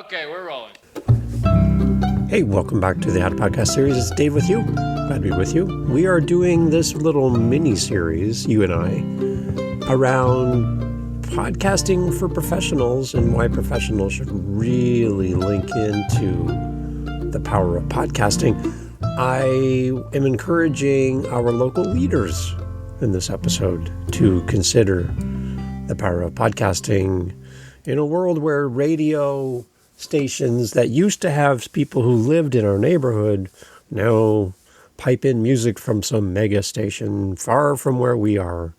Okay, we're rolling. Hey, welcome back to the How to Podcast series. It's Dave with you. Glad to be with you. We are doing this little mini-series, you and I, around podcasting for professionals and why professionals should really link into the power of podcasting. I am encouraging our local leaders in this episode to consider the power of podcasting in a world where radio stations that used to have people who lived in our neighborhood now pipe in music from some mega station far from where we are.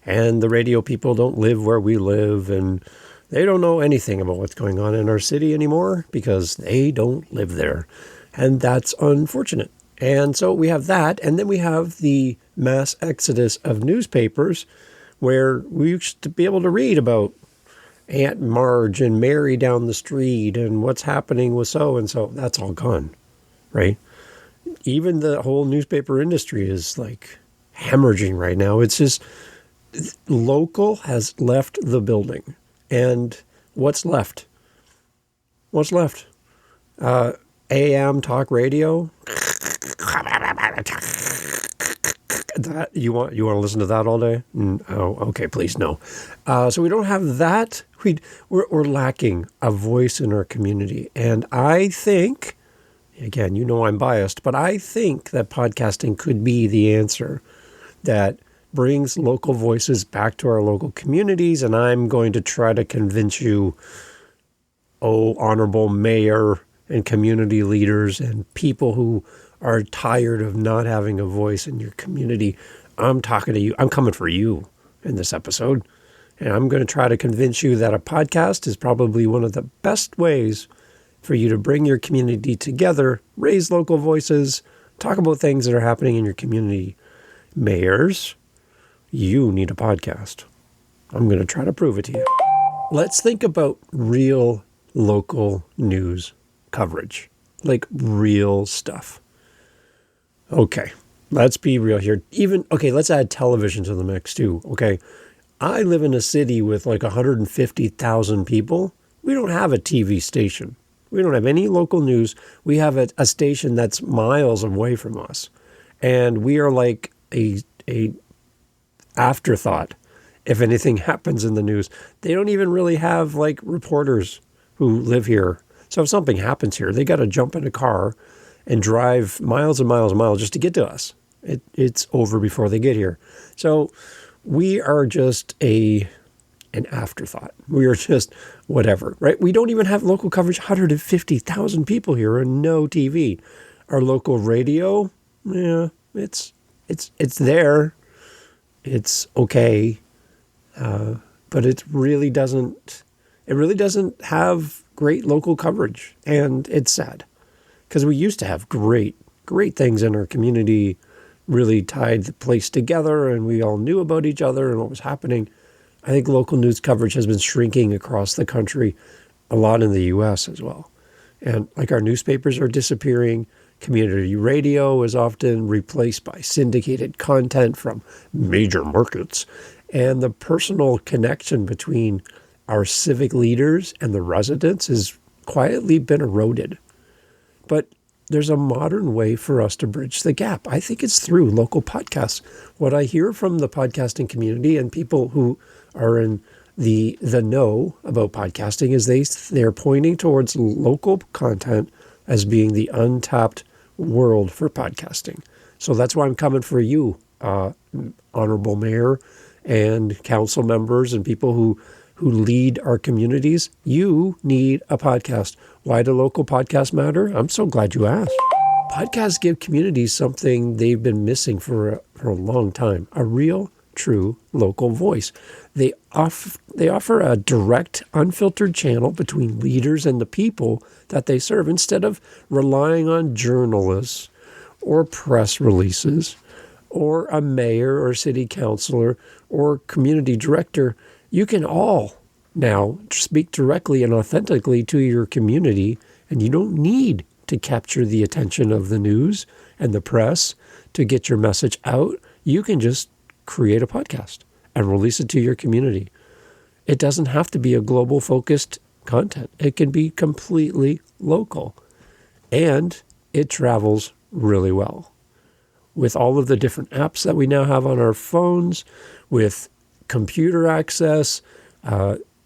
And the radio people don't live where we live, and they don't know anything about what's going on in our city anymore because they don't live there. And that's unfortunate. And so we have that, and then we have the mass exodus of newspapers where we used to be able to read about Aunt Marge and Mary down the street and what's happening with so-and-so. That's all gone, right? Even the whole newspaper industry is like hemorrhaging right now. It's just local has left the building. And what's left? What's left? AM talk radio? That you want to listen to that all day? Oh, okay, please no. So we don't have that. We're lacking a voice in our community, and I think, again, you know I'm biased, but I think that podcasting could be the answer that brings local voices back to our local communities. And I'm going to try to convince you, honorable mayor and community leaders and people who are tired of not having a voice in your community. I'm talking to you. I'm coming for you in this episode. And I'm going to try to convince you that a podcast is probably one of the best ways for you to bring your community together, raise local voices, talk about things that are happening in your community. Mayors, you need a podcast. I'm going to try to prove it to you. Let's think about real local news coverage, like real stuff. Okay, let's be real here. Let's add television to the mix too, okay? I live in a city with like 150,000 people. We don't have a TV station. We don't have any local news. We have a station that's miles away from us. And we are like a afterthought if anything happens in the news. They don't even really have like reporters who live here. So if something happens here, they got to jump in a car and drive miles and miles and miles just to get to us. It's over before they get here. So we are just an afterthought. We are just whatever, right? We don't even have local coverage. 150,000 people here and no TV. Our local radio, yeah, it's there. It's okay, but it really doesn't have great local coverage, and it's sad because we used to have great things in our community, really tied the place together, and we all knew about each other and what was happening. I think local news coverage has been shrinking across the country, a lot in the U.S. as well. And like our newspapers are disappearing. Community radio is often replaced by syndicated content from major markets. And the personal connection between our civic leaders and the residents has quietly been eroded. But there's a modern way for us to bridge the gap. I think it's through local podcasts. What I hear from the podcasting community and people who are in the know about podcasting is they're pointing towards local content as being the untapped world for podcasting. So that's why I'm coming for you, honorable mayor and council members and people who lead our communities. You need a podcast. Why do local podcasts matter? I'm so glad you asked. Podcasts give communities something they've been missing for a long time, a real, true local voice. They offer a direct, unfiltered channel between leaders and the people that they serve instead of relying on journalists or press releases or a mayor or city councilor or community director. You can all now speak directly and authentically to your community, and you don't need to capture the attention of the news and the press to get your message out. You can just create a podcast and release it to your community. It doesn't have to be a global focused content. It can be completely local, and it travels really well. With all of the different apps that we now have on our phones, with computer access,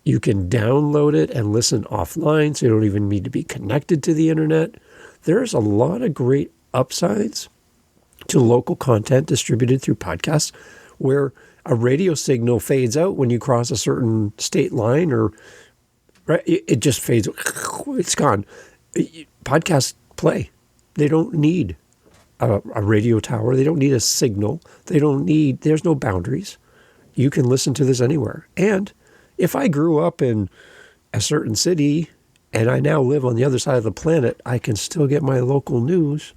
you can download it and listen offline, so you don't even need to be connected to the internet. There's a lot of great upsides to local content distributed through podcasts, where a radio signal fades out when you cross a certain state line, or right, it just fades. It's gone. Podcasts play. They don't need a radio tower. They don't need a signal. There's no boundaries. You can listen to this anywhere. And if I grew up in a certain city and I now live on the other side of the planet, I can still get my local news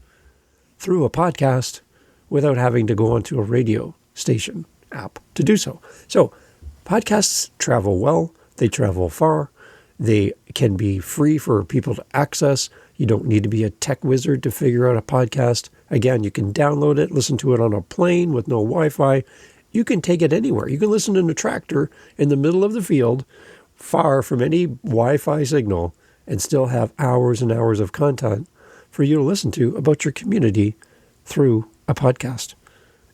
through a podcast without having to go onto a radio station app to do so. So podcasts travel well. They travel far. They can be free for people to access. You don't need to be a tech wizard to figure out a podcast. Again, you can download it, listen to it on a plane with no Wi-Fi. You can take it anywhere. You can listen in a tractor in the middle of the field, far from any Wi-Fi signal, and still have hours and hours of content for you to listen to about your community through a podcast.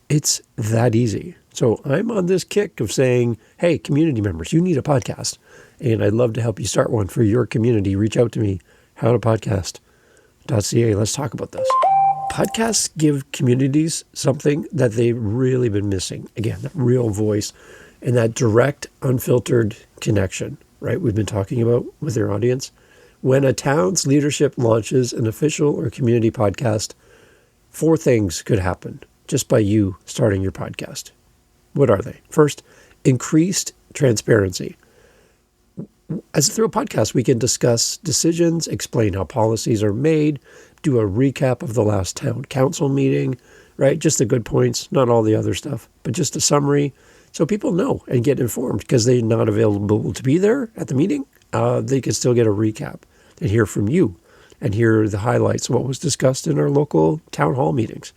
It's that easy. So I'm on this kick of saying, hey, community members, you need a podcast. And I'd love to help you start one for your community. Reach out to me, howtopodcast.ca. Let's talk about this. Podcasts give communities something that they've really been missing. Again, that real voice and that direct, unfiltered connection, right? We've been talking about with their audience. When a town's leadership launches an official or community podcast, 4 things could happen just by you starting your podcast. What are they? First, increased transparency. As through a podcast, we can discuss decisions, explain how policies are made, do a recap of the last town council meeting, right? Just the good points, not all the other stuff, but just a summary, so people know and get informed, because they're not available to be there at the meeting. They can still get a recap and hear from you and hear the highlights of what was discussed in our local town hall meetings.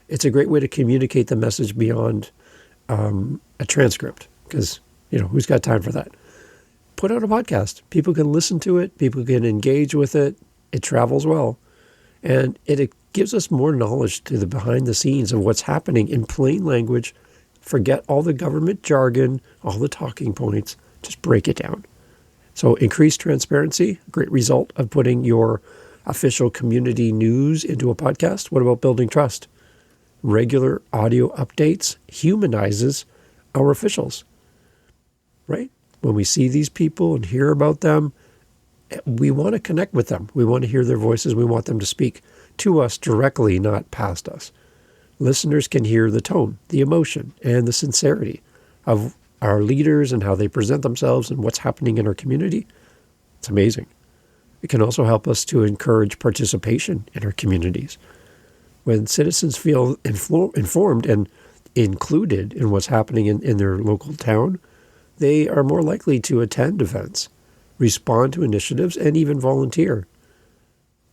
It's a great way to communicate the message beyond a transcript, because, who's got time for that? Put out a podcast. People can listen to it. People can engage with it. It travels well. And it gives us more knowledge to the behind the scenes of what's happening in plain language. Forget all the government jargon, all the talking points. Just break it down. So increased transparency, great result of putting your official community news into a podcast. What about building trust? Regular audio updates humanizes our officials, right? When we see these people and hear about them, we want to connect with them. We want to hear their voices. We want them to speak to us directly, not past us. Listeners can hear the tone, the emotion, and the sincerity of our leaders and how they present themselves and what's happening in our community. It's amazing. It can also help us to encourage participation in our communities. When citizens feel informed and included in what's happening in their local town, they are more likely to attend events, respond to initiatives, and even volunteer.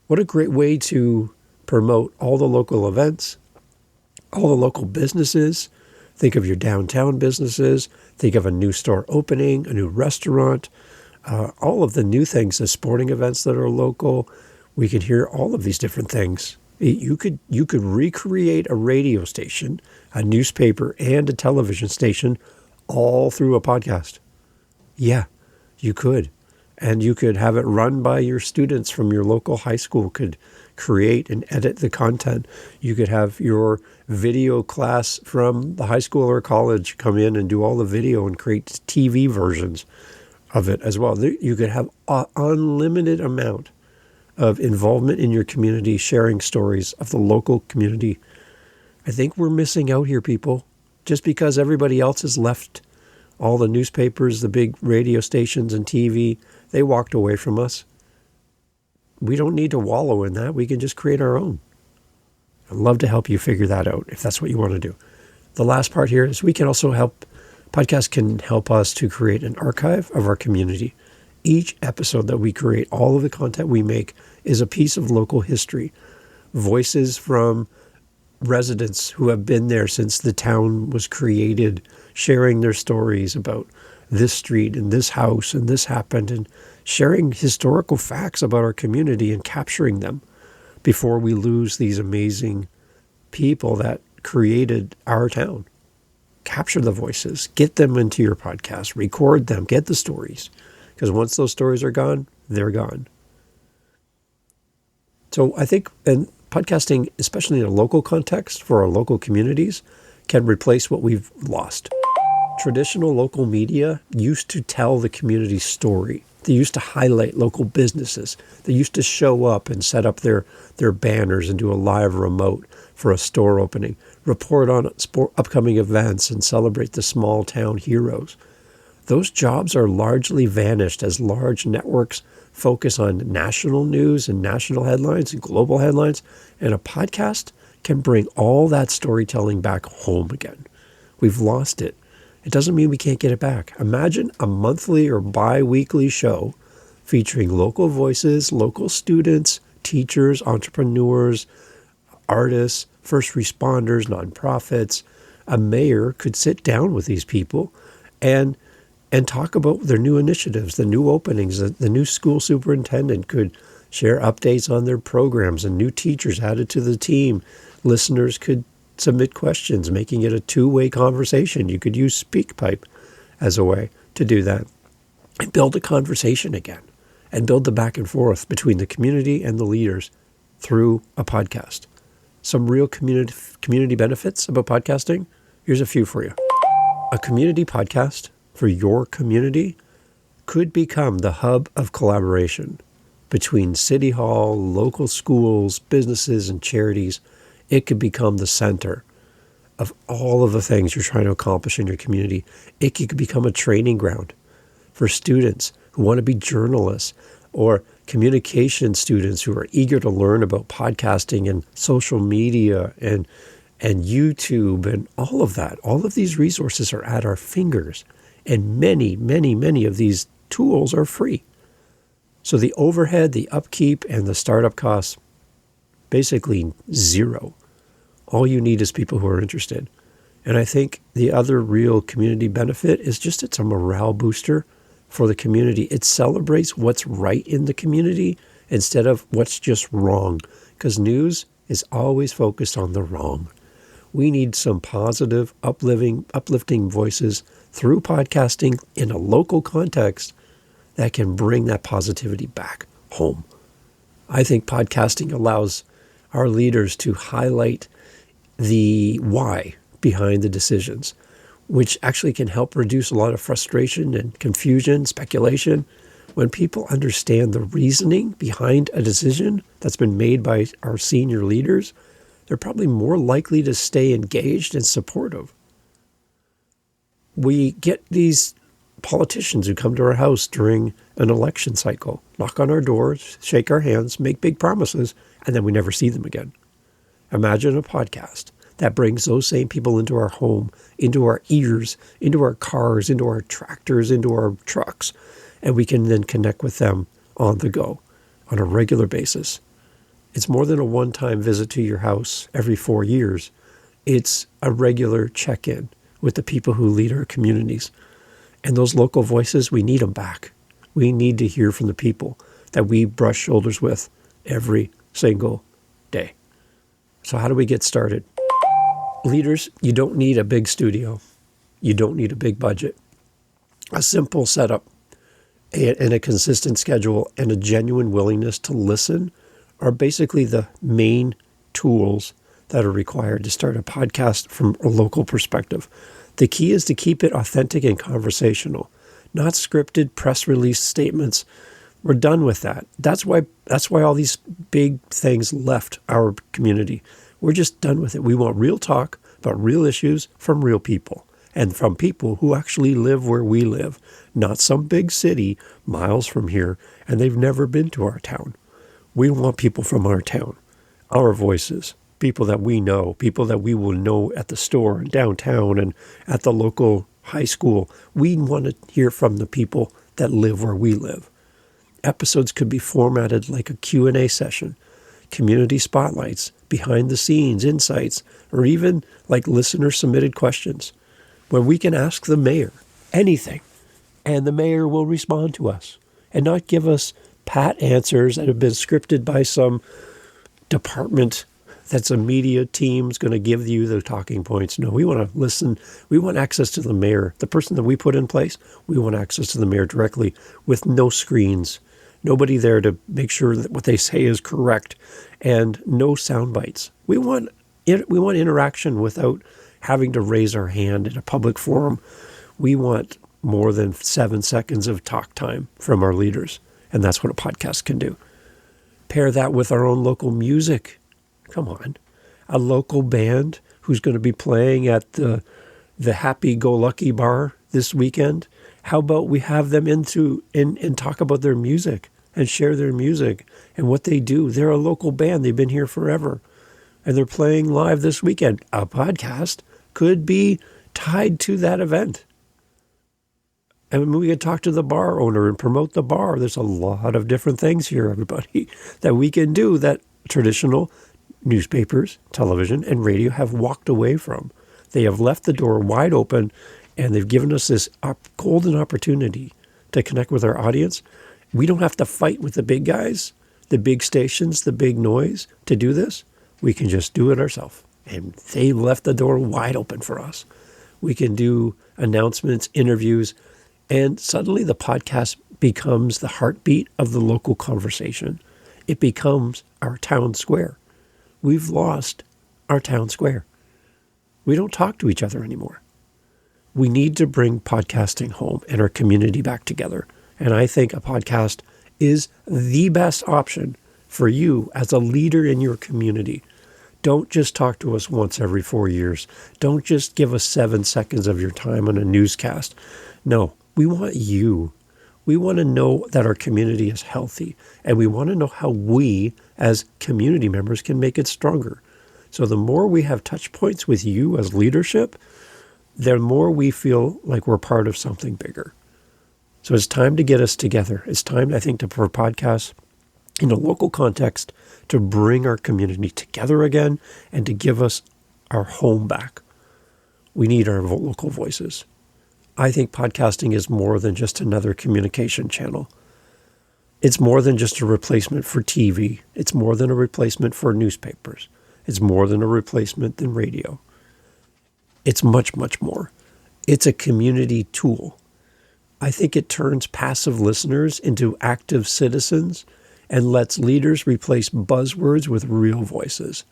What a great way to promote all the local events, all the local businesses. Think of your downtown businesses. Think of a new store opening, a new restaurant, all of the new things, the sporting events that are local. We can hear all of these different things. You could recreate a radio station, a newspaper, and a television station all through a podcast. Yeah, you could. And you could have it run by your students from your local high school, could create and edit the content. You could have your video class from the high school or college come in and do all the video and create TV versions of it as well. You could have an unlimited amount of involvement in your community, sharing stories of the local community. I think we're missing out here, people. Just because everybody else has left, all the newspapers, the big radio stations and TV, they walked away from us. We don't need to wallow in that. We can just create our own. I'd love to help you figure that out if that's what you want to do. The last part here is podcasts can help us to create an archive of our community. Each episode that we create, all of the content we make, is a piece of local history. Voices from residents who have been there since the town was created, sharing their stories about this street and this house and this happened, and sharing historical facts about our community and capturing them before we lose these amazing people that created our town. Capture the voices, get them into your podcast, record them, get the stories. Because once those stories are gone, they're gone. So I think, and podcasting, especially in a local context for our local communities, can replace what we've lost. Traditional local media used to tell the community story. They used to highlight local businesses. They used to show up and set up their banners and do a live remote for a store opening, report on upcoming events, and celebrate the small town heroes. Those jobs are largely vanished as large networks focus on national news and national headlines and global headlines, and a podcast can bring all that storytelling back home again. We've lost it. It doesn't mean we can't get it back. Imagine a monthly or bi-weekly show featuring local voices, local students, teachers, entrepreneurs, artists, first responders, nonprofits. A mayor could sit down with these people and talk about their new initiatives, the new openings. The new school superintendent could share updates on their programs and new teachers added to the team. Listeners could submit questions, making it a two-way conversation. You could use SpeakPipe as a way to do that and build a conversation again and build the back and forth between the community and the leaders through a podcast. Some real community benefits about podcasting. Here's a few for you. A community podcast for your community could become the hub of collaboration between City Hall, local schools, businesses, and charities. It could become the center of all of the things you're trying to accomplish in your community. It could become a training ground for students who want to be journalists or communication students who are eager to learn about podcasting and social media and YouTube and all of that. All of these resources are at our fingers, and many, many, many of these tools are free. So the overhead, the upkeep, and the startup costs, basically zero. All you need is people who are interested. And I think the other real community benefit is just it's a morale booster for the community. It celebrates what's right in the community instead of what's just wrong, because news is always focused on the wrong. We need some positive, uplifting voices through podcasting in a local context that can bring that positivity back home. I think podcasting allows our leaders to highlight the why behind the decisions, which actually can help reduce a lot of frustration and confusion, speculation. When people understand the reasoning behind a decision that's been made by our senior leaders, they're probably more likely to stay engaged and supportive. We get these politicians who come to our house during an election cycle, knock on our doors, shake our hands, make big promises, and then we never see them again. Imagine a podcast that brings those same people into our home, into our ears, into our cars, into our tractors, into our trucks, and we can then connect with them on the go on a regular basis. It's more than a one-time visit to your house every 4 years. It's a regular check-in with the people who lead our communities. And those local voices, we need them back. We need to hear from the people that we brush shoulders with every single day. So how do we get started? Leaders, you don't need a big studio. You don't need a big budget. A simple setup and a consistent schedule and a genuine willingness to listen are basically the main tools that are required to start a podcast from a local perspective. The key is to keep it authentic and conversational, not scripted press release statements. We're done with that. That's why all these big things left our community. We're just done with it. We want real talk about real issues from real people and from people who actually live where we live, not some big city miles from here, and they've never been to our town. We want people from our town, our voices, people that we know, people that we will know at the store and downtown and at the local high school. We want to hear from the people that live where we live. Episodes could be formatted like a Q&A session, community spotlights, behind the scenes, insights, or even like listener submitted questions where we can ask the mayor anything And the mayor will respond to us and not give us pat answers that have been scripted by some department that's a media team's going to give you the talking points. No, we want to listen. We want access to the mayor, the person that we put in place. We want access to the mayor directly with no screens, nobody there to make sure that what they say is correct, and no sound bites. We want interaction without having to raise our hand in a public forum. We want more than 7 seconds of talk time from our leaders, and that's what a podcast can do. Pair that with our own local music. Come on. A local band who's going to be playing at the Happy-Go-Lucky bar this weekend. How about we have them and talk about their music and share their music and what they do. They're a local band. They've been here forever. And they're playing live this weekend. A podcast could be tied to that event. And we could talk to the bar owner and promote the bar. There's a lot of different things here, everybody, that we can do that traditional newspapers, television, and radio have walked away from. They have left the door wide open, and they've given us this golden opportunity to connect with our audience. We don't have to fight with the big guys, the big stations, the big noise to do this. We can just do it ourselves. And they left the door wide open for us. We can do announcements, interviews, and suddenly the podcast becomes the heartbeat of the local conversation. It becomes our town square. We've lost our town square. We don't talk to each other anymore. We need to bring podcasting home and our community back together. And I think a podcast is the best option for you as a leader in your community. Don't just talk to us once every 4 years. Don't just give us 7 seconds of your time on a newscast. No, we want you. We want to know that our community is healthy, and we want to know how we, as community members, can make it stronger. So the more we have touch points with you as leadership, the more we feel like we're part of something bigger. So it's time to get us together. It's time, I think, for podcasts in a local context to bring our community together again and to give us our home back. We need our local voices. I think podcasting is more than just another communication channel. It's more than just a replacement for TV. It's more than a replacement for newspapers. It's more than a replacement than radio. It's much, much more. It's a community tool. I think it turns passive listeners into active citizens and lets leaders replace buzzwords with real voices.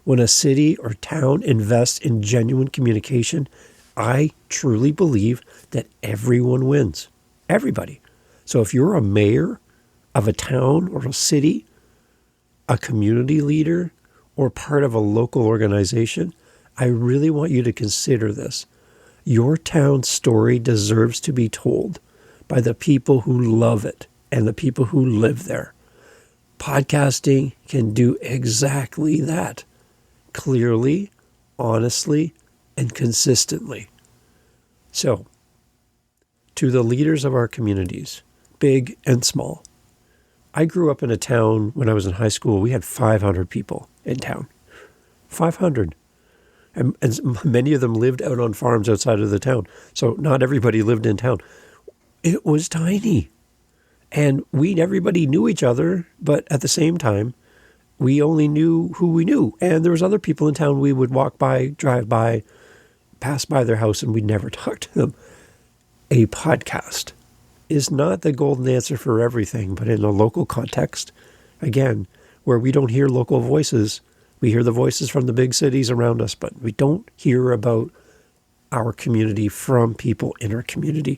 When a city or town invests in genuine communication, I truly believe that everyone wins. Everybody. So if you're a mayor of a town or a city, a community leader, or part of a local organization, I really want you to consider this. Your town's story deserves to be told by the people who love it and the people who live there. Podcasting can do exactly that. Clearly, honestly, and consistently. So, to the leaders of our communities, big and small. I grew up in a town when I was in high school. We had 500 people in town. 500. And many of them lived out on farms outside of the town. So not everybody lived in town. It was tiny. And everybody knew each other, but at the same time, we only knew who we knew. And there was other people in town we would walk by, drive by, pass by their house, and we'd never talk to them. A podcast is not the golden answer for everything, but in a local context, again, where we don't hear local voices, we hear the voices from the big cities around us, but we don't hear about our community from people in our community.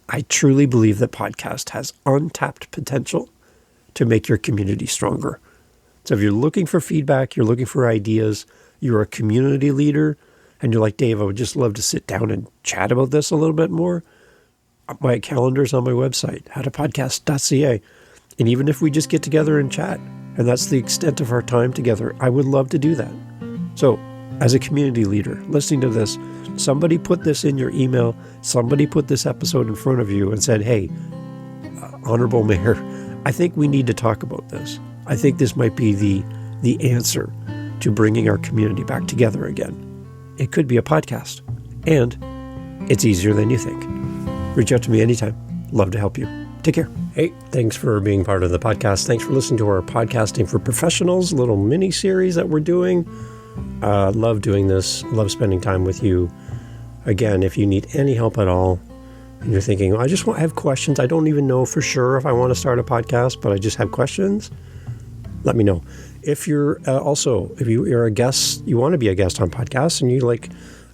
I truly believe that podcast has untapped potential to make your community stronger. So if you're looking for feedback, you're looking for ideas, you're a community leader, and you're like, Dave, I would just love to sit down and chat about this a little bit more, my calendar's on my website, podcasts.Why. And even if we just get together and chat, and that's the extent of our time together, I would love to do that. So as a community leader, listening to this, somebody put this in your email, somebody put this episode in front of you and said, hey, Honorable Mayor, I think we need to talk about this. I think this might be the answer to bringing our community back together again. It could be a podcast, and it's easier than you think. Reach out to me anytime. Love to help you. Take care. Hey, thanks for being part of the podcast. Thanks for listening to our Podcasting for Professionals little mini series that we're doing. Love doing this. Love spending time with you. Again, if you need any help at all, and you're thinking, I have questions. I don't even know for sure if I want to start a podcast, but I just have questions. Let me know. If you're if you're a guest, you want to be a guest on podcasts, and you're like,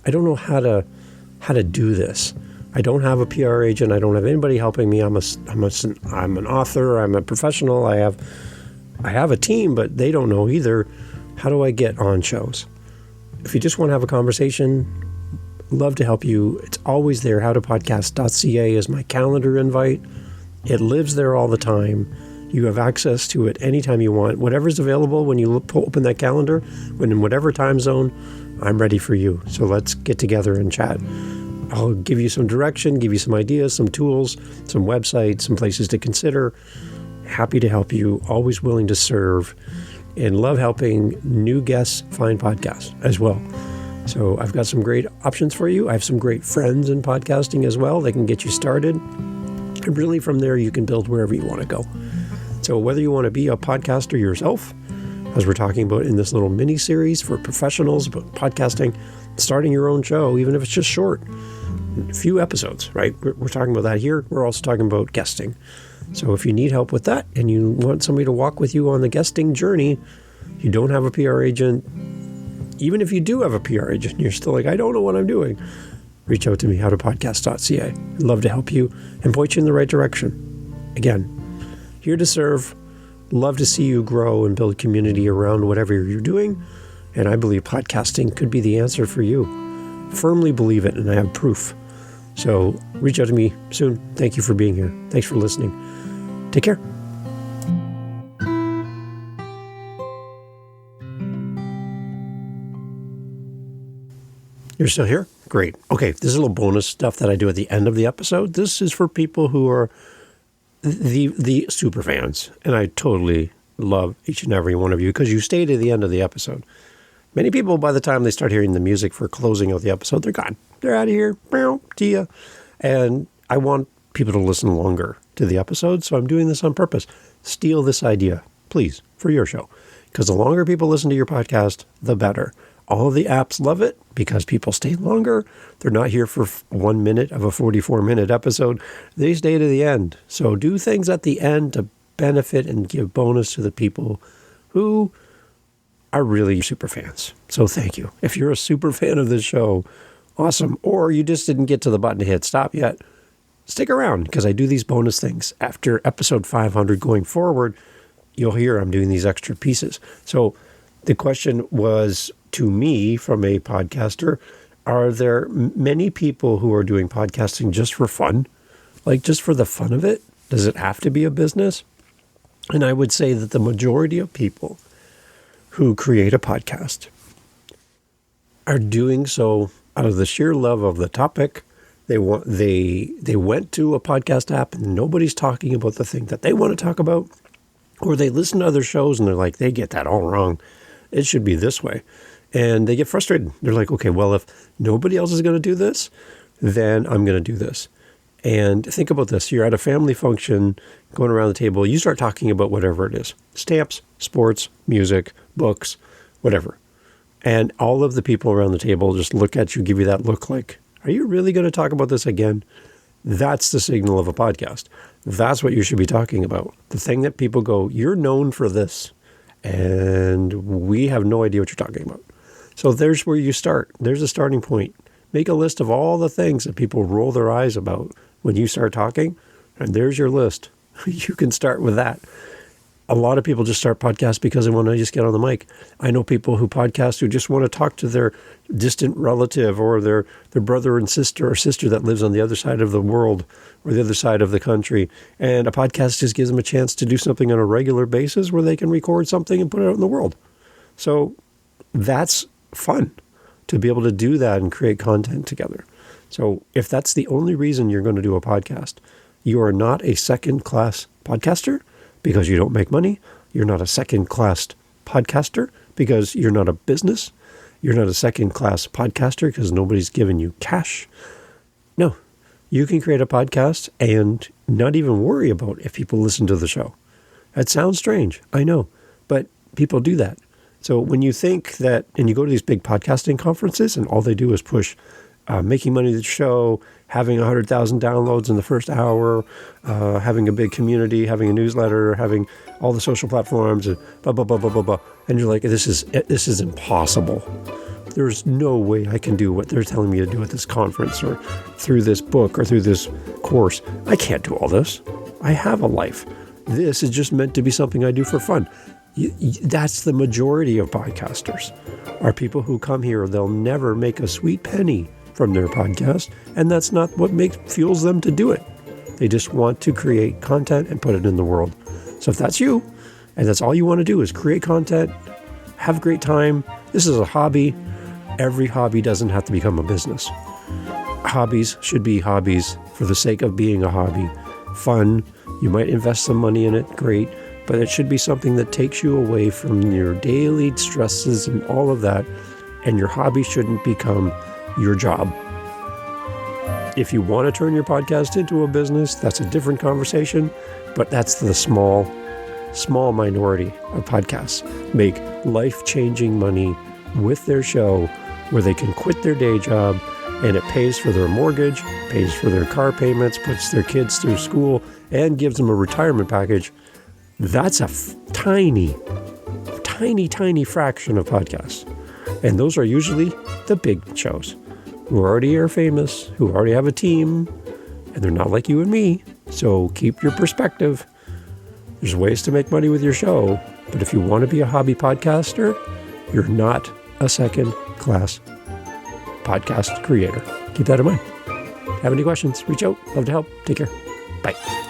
I don't know how to do this. I don't have a PR agent. I don't have anybody helping me. I'm an author. I'm a professional. I have a team, but they don't know either. How do I get on shows? If you just want to have a conversation, love to help you. It's always there. podcasts.Ca is my calendar invite. It lives there all the time. You have access to it anytime you want. Whatever's available when you open that calendar, when in whatever time zone, I'm ready for you. So let's get together and chat. I'll give you some direction, give you some ideas, some tools, some websites, some places to consider. Happy to help you, always willing to serve, and love helping new guests find podcasts as well. So I've got some great options for you. I have some great friends in podcasting as well. They can get you started. And really from there, you can build wherever you want to go. So whether you want to be a podcaster yourself, as we're talking about in this little mini series for professionals about podcasting, starting your own show, even if it's just short, a few episodes, right? We're talking about that here. We're also talking about guesting. So if you need help with that and you want somebody to walk with you on the guesting journey, you don't have a PR agent, even if you do have a PR agent, you're still like, I don't know what I'm doing. Reach out to me, podcasts.Ca. I'd love to help you and point you in the right direction. Again, here to serve. Love to see you grow and build community around whatever you're doing. And I believe podcasting could be the answer for you. Firmly believe it, and I have proof. So reach out to me soon. Thank you for being here. Thanks for listening. Take care. You're still here? Great. Okay, this is a little bonus stuff that I do at the end of the episode. This is for people who are the super fans, and I totally love each and every one of you because you stay to the end of the episode. Many people, by the time they start hearing the music for closing out the episode, they're gone. They're out of here. See ya. And I want people to listen longer to the episode, so I'm doing this on purpose. Steal this idea, please, for your show. Because the longer people listen to your podcast, the better. All of the apps love it because people stay longer. They're not here for 1 minute of a 44-minute episode. They stay to the end. So do things at the end to benefit and give bonus to the people who are really super fans. So thank you. If you're a super fan of this show, awesome. Or you just didn't get to the button to hit stop yet, stick around because I do these bonus things. After episode 500 going forward, you'll hear I'm doing these extra pieces. So the question was to me from a podcaster, are there many people who are doing podcasting just for fun? Like just for the fun of it? Does it have to be a business? And I would say that the majority of people who create a podcast are doing so out of the sheer love of the topic. They went to a podcast app and nobody's talking about the thing that they want to talk about, or they listen to other shows and they're like, they get that all wrong. It should be this way. And they get frustrated. They're like, okay, well, if nobody else is going to do this, then I'm going to do this. And think about this. You're at a family function, going around the table. You start talking about whatever it is. Stamps, sports, music, books, whatever. And all of the people around the table just look at you, give you that look like, are you really going to talk about this again? That's the signal of a podcast. That's what you should be talking about. The thing that people go, you're known for this, and we have no idea what you're talking about. So there's where you start. There's a starting point. Make a list of all the things that people roll their eyes about when you start talking, and there's your list. You can start with that. A lot of people just start podcasts because they want to just get on the mic. I know people who podcast who just want to talk to their distant relative or their brother and sister or sister that lives on the other side of the world or the other side of the country. And a podcast just gives them a chance to do something on a regular basis where they can record something and put it out in the world. So that's fun to be able to do that and create content together. So if that's the only reason you're going to do a podcast, you are not a second-class podcaster because you don't make money. You're not a second-class podcaster because you're not a business. You're not a second-class podcaster because nobody's giving you cash. No, You can create a podcast and not even worry about if people listen to the show. That sounds strange, I know, but people do that. So when you think that, and you go to these big podcasting conferences and all they do is push making money with the show, having 100,000 downloads in the first hour, having a big community, having a newsletter, having all the social platforms, and blah, blah, blah, blah, blah, blah. And you're like, this is impossible. There's no way I can do what they're telling me to do at this conference or through this book or through this course. I can't do all this. I have a life. This is just meant to be something I do for fun. That's the majority of podcasters are people who come here. They'll never make a sweet penny from their podcast, and that's not what fuels them to do it. They just want to create content and put it in the world. So if that's you, and that's all you want to do is create content, have a great time, this is a hobby. Every hobby doesn't have to become a business. Hobbies should be hobbies for the sake of being a hobby. Fun, you might invest some money in it, great, but it should be something that takes you away from your daily stresses and all of that, and your hobby shouldn't become your job. If you want to turn your podcast into a business, that's a different conversation, but that's the small minority of podcasts make life-changing money with their show where they can quit their day job and it pays for their mortgage, pays for their car payments, puts their kids through school, and gives them a retirement package. That's a tiny fraction of podcasts. And those are usually the big shows who already are famous, who already have a team, and they're not like you and me. So keep your perspective. There's ways to make money with your show, but if you want to be a hobby podcaster, you're not a second-class podcast creator. Keep that in mind. Have any questions? Reach out. Love to help. Take care. Bye.